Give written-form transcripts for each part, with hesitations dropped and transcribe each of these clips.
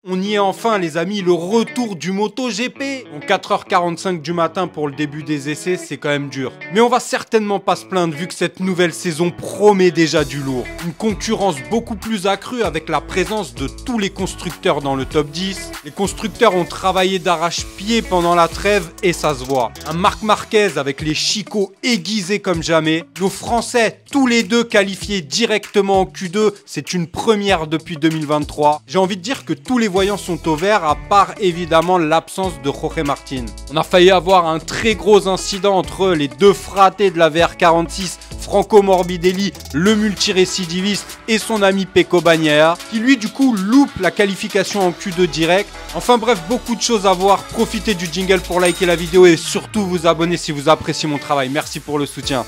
On y est enfin les amis, le retour du MotoGP. Donc 4h45 du matin pour le début des essais, c'est quand même dur. Mais on va certainement pas se plaindre vu que cette nouvelle saison promet déjà du lourd. Une concurrence beaucoup plus accrue avec la présence de tous les constructeurs dans le top 10. Les constructeurs ont travaillé d'arrache-pied pendant la trêve et ça se voit. Un Marc Marquez avec les chicots aiguisés comme jamais. Nos Français, tous les deux qualifiés directement en Q2, c'est une première depuis 2023. J'ai envie de dire que tous les voyants sont au vert, à part évidemment l'absence de Jorge Martin. On a failli avoir un très gros incident entre les deux fratés de la VR46, Franco Morbidelli, le multirécidiviste, et son ami Pecco Bagnaia, qui lui du coup loupe la qualification en Q2 direct. Enfin bref, beaucoup de choses à voir. Profitez du jingle pour liker la vidéo et surtout vous abonner si vous appréciez mon travail. Merci pour le soutien.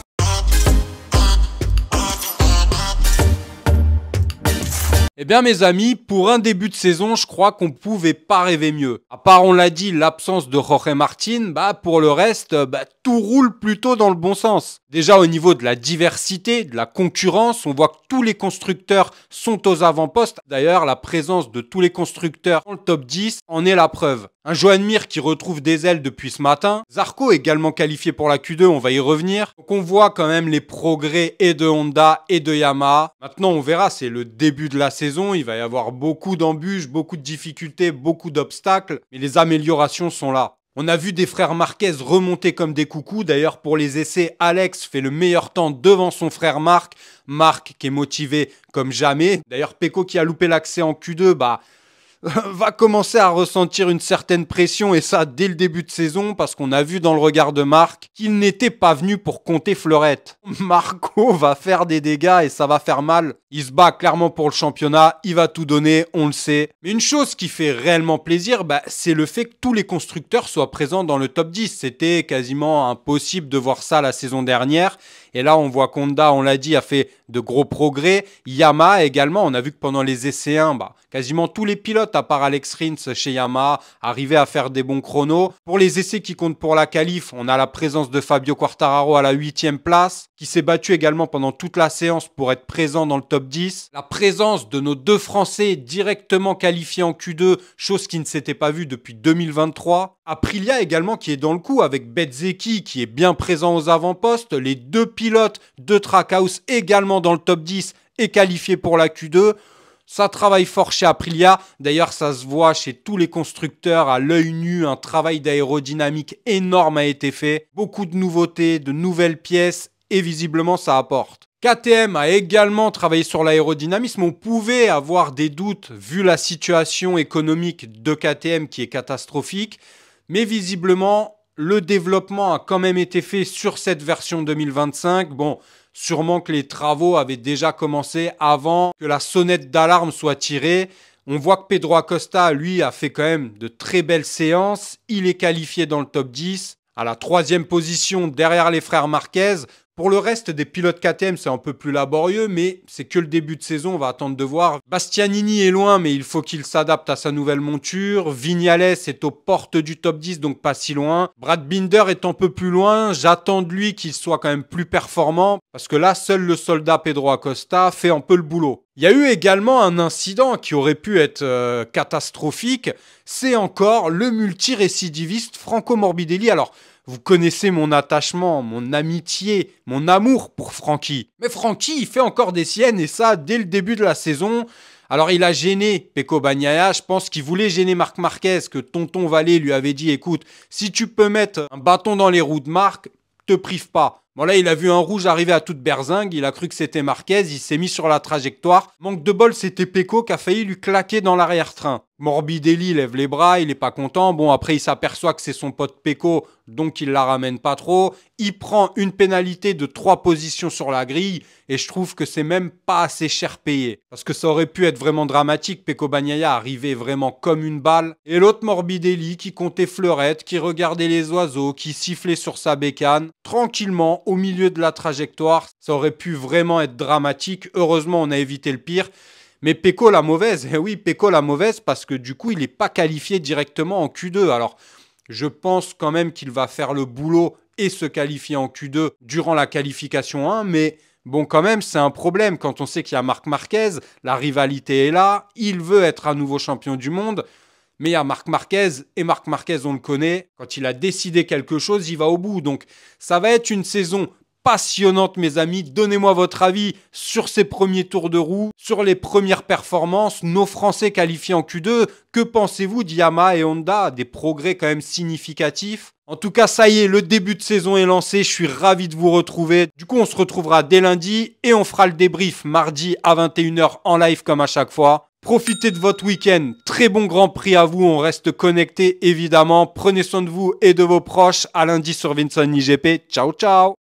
Eh bien mes amis, pour un début de saison, je crois qu'on pouvait pas rêver mieux. À part, on l'a dit, l'absence de Jorge Martin, pour le reste, tout roule plutôt dans le bon sens. Déjà au niveau de la diversité, de la concurrence, on voit que tous les constructeurs sont aux avant-postes. D'ailleurs, la présence de tous les constructeurs dans le top 10 en est la preuve. Un Joan Mir qui retrouve des ailes depuis ce matin. Zarco également qualifié pour la Q2, on va y revenir. Donc on voit quand même les progrès et de Honda et de Yamaha. Maintenant on verra, c'est le début de la saison, il va y avoir beaucoup d'embûches, beaucoup de difficultés, beaucoup d'obstacles, mais les améliorations sont là. On a vu des frères Marquez remonter comme des coucous. D'ailleurs, pour les essais, Alex fait le meilleur temps devant son frère Marc. Marc qui est motivé comme jamais. D'ailleurs, Pecco qui a loupé l'accès en Q2, va commencer à ressentir une certaine pression et ça dès le début de saison parce qu'on a vu dans le regard de Marc qu'il n'était pas venu pour compter fleurette. Marco va faire des dégâts et ça va faire mal. Il se bat clairement pour le championnat, il va tout donner, on le sait. Mais une chose qui fait réellement plaisir, c'est le fait que tous les constructeurs soient présents dans le top 10. C'était quasiment impossible de voir ça la saison dernière. Et là, on voit qu'Honda, on l'a dit, a fait de gros progrès. Yamaha également, on a vu que pendant les essais 1, quasiment tous les pilotes, à part Alex Rins chez Yamaha, arrivaient à faire des bons chronos. Pour les essais qui comptent pour la qualif, on a la présence de Fabio Quartararo à la 8e place, qui s'est battu également pendant toute la séance pour être présent dans le top 10. La présence de nos deux Français directement qualifiés en Q2, chose qui ne s'était pas vue depuis 2023. Aprilia également qui est dans le coup avec Bezzecchi qui est bien présent aux avant-postes. Les deux pilotes de Trackhouse également dans le top 10 et qualifiés pour la Q2. Ça travaille fort chez Aprilia. D'ailleurs, ça se voit chez tous les constructeurs à l'œil nu. Un travail d'aérodynamique énorme a été fait. Beaucoup de nouveautés, de nouvelles pièces et visiblement ça apporte. KTM a également travaillé sur l'aérodynamisme. On pouvait avoir des doutes vu la situation économique de KTM qui est catastrophique. Mais visiblement, le développement a quand même été fait sur cette version 2025. Bon, sûrement que les travaux avaient déjà commencé avant que la sonnette d'alarme soit tirée. On voit que Pedro Acosta, lui, a fait quand même de très belles séances. Il est qualifié dans le top 10, à la 3e position derrière les frères Marquez. Pour le reste des pilotes KTM, c'est un peu plus laborieux, mais c'est que le début de saison, on va attendre de voir. Bastianini est loin, mais il faut qu'il s'adapte à sa nouvelle monture. Vignales est aux portes du top 10, donc pas si loin. Brad Binder est un peu plus loin. J'attends de lui qu'il soit quand même plus performant, parce que là, seul le soldat Pedro Acosta fait un peu le boulot. Il y a eu également un incident qui aurait pu être catastrophique. C'est encore le multirécidiviste Franco Morbidelli. Alors, vous connaissez mon attachement, mon amitié, mon amour pour Francky. Mais Francky, il fait encore des siennes et ça dès le début de la saison. Alors il a gêné Pecco Bagnaia, je pense qu'il voulait gêner Marc Marquez, que Tonton Vallée lui avait dit, écoute, si tu peux mettre un bâton dans les roues de Marc, te prive pas. Bon là, il a vu un rouge arriver à toute berzingue, il a cru que c'était Marquez, il s'est mis sur la trajectoire. Manque de bol, c'était Pecco qui a failli lui claquer dans l'arrière-train. Morbidelli lève les bras, il est pas content. Bon, après, il s'aperçoit que c'est son pote Pecco, donc il la ramène pas trop. Il prend une pénalité de 3 positions sur la grille et je trouve que c'est même pas assez cher payé. Parce que ça aurait pu être vraiment dramatique. Pecco Bagnaia arrivait vraiment comme une balle. Et l'autre Morbidelli qui comptait fleurette, qui regardait les oiseaux, qui sifflait sur sa bécane, tranquillement au milieu de la trajectoire. Ça aurait pu vraiment être dramatique. Heureusement, on a évité le pire. Mais Pecco la mauvaise, oui, Pecco la mauvaise parce que du coup, il n'est pas qualifié directement en Q2. Alors, je pense quand même qu'il va faire le boulot et se qualifier en Q2 durant la qualification 1, mais Bon, quand même, c'est un problème quand on sait qu'il y a Marc Marquez, la rivalité est là, il veut être un nouveau champion du monde, mais il y a Marc Marquez, et Marc Marquez, on le connaît, quand il a décidé quelque chose, il va au bout. Donc, ça va être une saison passionnante, mes amis. Donnez-moi votre avis sur ces premiers tours de roue, sur les premières performances, nos Français qualifiés en Q2. Que pensez-vous d'Yamaha et Honda? Des progrès quand même significatifs. En tout cas, ça y est, le début de saison est lancé. Je suis ravi de vous retrouver. Du coup, on se retrouvera dès lundi et on fera le débrief mardi à 21h en live comme à chaque fois. Profitez de votre week-end. Très bon Grand Prix à vous. On reste connectés évidemment. Prenez soin de vous et de vos proches. À lundi sur Vinson IGP. Ciao, ciao.